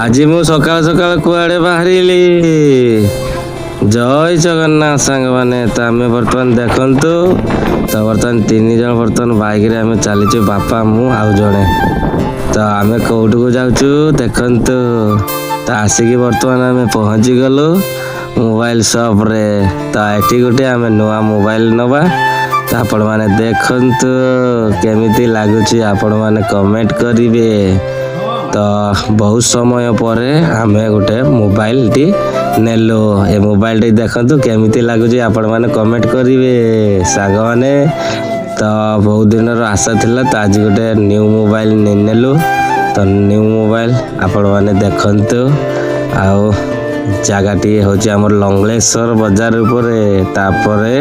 ଆଜି ମୁଁ ସକାଳ ସକାଳ କୁଆଡ଼େ ବାହାରିଲି। ଜୟ ଜଗନ୍ନାଥ ସାଙ୍ଗମାନେ। ତ ଆମେ ବର୍ତ୍ତମାନ ଦେଖନ୍ତୁ, ତ ବର୍ତ୍ତମାନ 3 ଜଣ ବର୍ତ୍ତମାନ ବାଇକ୍ରେ ଆମେ ଚାଲିଛୁ, ବାପା ମୁଁ ଆଉ ଜଣେ। ତ ଆମେ କୋଉଠିକୁ ଯାଉଛୁ ଦେଖନ୍ତୁ। ତ ଆସିକି ବର୍ତ୍ତମାନ ଆମେ ପହଞ୍ଚି ଗଲୁ ମୋବାଇଲ ସପ୍ରେ। ତ ଏଠି ଗୋଟେ ଆମେ ନୂଆ ମୋବାଇଲ ନେବା। ତ ଆପଣମାନେ ଦେଖନ୍ତୁ କେମିତି ଲାଗୁଛି, ଆପଣମାନେ କମେଣ୍ଟ କରିବେ। ତ ବହୁତ ସମୟ ପରେ ଆମେ ଗୋଟେ ମୋବାଇଲଟି ନେଲୁ। ଏ ମୋବାଇଲଟି ଦେଖନ୍ତୁ କେମିତି ଲାଗୁଛି, ଆପଣମାନେ କମେଣ୍ଟ କରିବେ ସାଙ୍ଗମାନେ। ତ ବହୁତ ଦିନର ଆଶା ଥିଲା, ତ ଆଜି ଗୋଟେ ନ୍ୟୁ ମୋବାଇଲ ନେଲୁ। ତ ନ୍ୟୁ ମୋବାଇଲ ଆପଣମାନେ ଦେଖନ୍ତୁ। ଆଉ ଜାଗାଟି ହେଉଛି ଆମର ଲଙ୍ଗଳେଶ୍ୱର ବଜାର ଉପରେ। ତାପରେ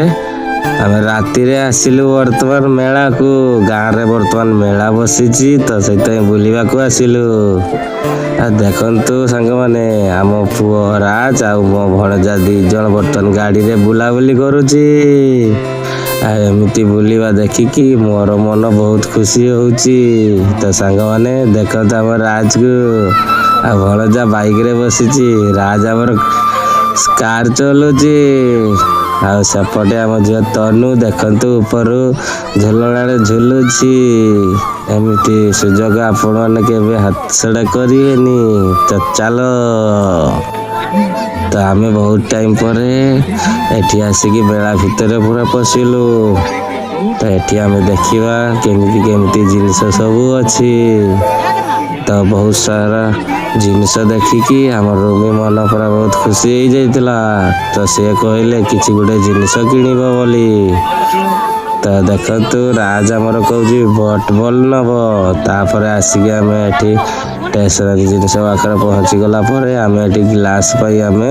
ଆମେ ରାତିରେ ଆସିଲୁ ବର୍ତ୍ତମାନ ମେଳାକୁ। ଗାଁରେ ବର୍ତ୍ତମାନ ମେଳା ବସିଛି, ତ ସେଇଥିପାଇଁ ବୁଲିବାକୁ ଆସିଲୁ। ଆଉ ଦେଖନ୍ତୁ ସାଙ୍ଗମାନେ, ଆମ ପୁଅ ରାଜ ଆଉ ମୋ ଭଣଜା 2 ଜଣ ବର୍ତ୍ତମାନ ଗାଡ଼ିରେ ବୁଲାବୁଲି କରୁଛି। ଆଉ ଏମିତି ବୁଲିବା ଦେଖିକି ମୋର ମନ ବହୁତ ଖୁସି ହେଉଛି। ତ ସାଙ୍ଗମାନେ ଦେଖନ୍ତୁ ଆମ ରାଜକୁ, ଆଉ ଭଣଜା ବାଇକ୍ରେ ବସିଛି। ରାଜ ଆମର କାର ଚଲୁଛି। ଆଉ ସେପଟେ ଆମ ଝିଅ ତନୁ ଦେଖନ୍ତୁ ଉପରୁ ଝୁଲଣାରେ ଝୁଲୁଛି। ଏମିତି ସୁଯୋଗ ଆପଣମାନେ କେବେ ହାତଛଡ଼ା କରିବେନି। ତ ଚାଲ। ତ ଆମେ ବହୁତ ଟାଇମ୍ ପରେ ଏଠି ଆସିକି ମେଳା ଭିତରେ ପୁରା ପଶିଲୁ। ତ ଏଠି ଆମେ ଦେଖିବା କେମିତି ଜିନିଷ ସବୁ ଅଛି। ତ ବହୁତ ସାରା ଜିନିଷ ଦେଖିକି ଆମର ରୁମି ମନ ପୁରା ବହୁତ ଖୁସି ହେଇଯାଇଥିଲା। ତ ସେ କହିଲେ କିଛି ଗୋଟେ ଜିନିଷ କିଣିବ ବୋଲି। ତ ଦେଖନ୍ତୁ ରାଜ ଆମର କହୁଛି ବଟ୍ ବଲ୍ ନେବ। ତାପରେ ଆସିକି ଆମେ ଏଠି ଷ୍ଟେସନାରୀ ଜିନିଷ ପାଖରେ ପହଞ୍ଚିଗଲା ପରେ ଆମେ ଏଠି ଗ୍ଲାସ୍ ପାଇଁ ଆମେ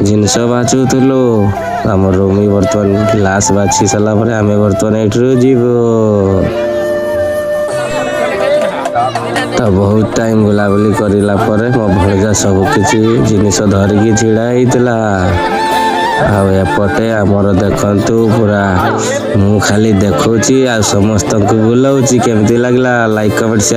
ଜିନିଷ ବାଛୁଥିଲୁ। ଆମ ରୁମି ବର୍ତ୍ତମାନ ଗ୍ଲାସ୍ ବାଛି ସାରିଲା ପରେ ଆମେ ବର୍ତ୍ତମାନ ଏଠିରୁ ଯିବୁ। ତ ବହୁତ ଟାଇମ୍ ବୁଲାବୁଲି କରିଲା ପରେ ମୋ ଭଣଜା ସବୁ କିଛି ଜିନିଷ ଧରିକି ଛିଡ଼ା ହେଇଥିଲା। ଆଉ ଏପଟେ ଆମର ଦେଖନ୍ତୁ ପୁରା ମୁଁ ଖାଲି ଦେଖଉଛି ଆଉ ସମସ୍ତଙ୍କୁ ବୁଲଉଛି। କେମିତି ଲାଗିଲା? Like comment share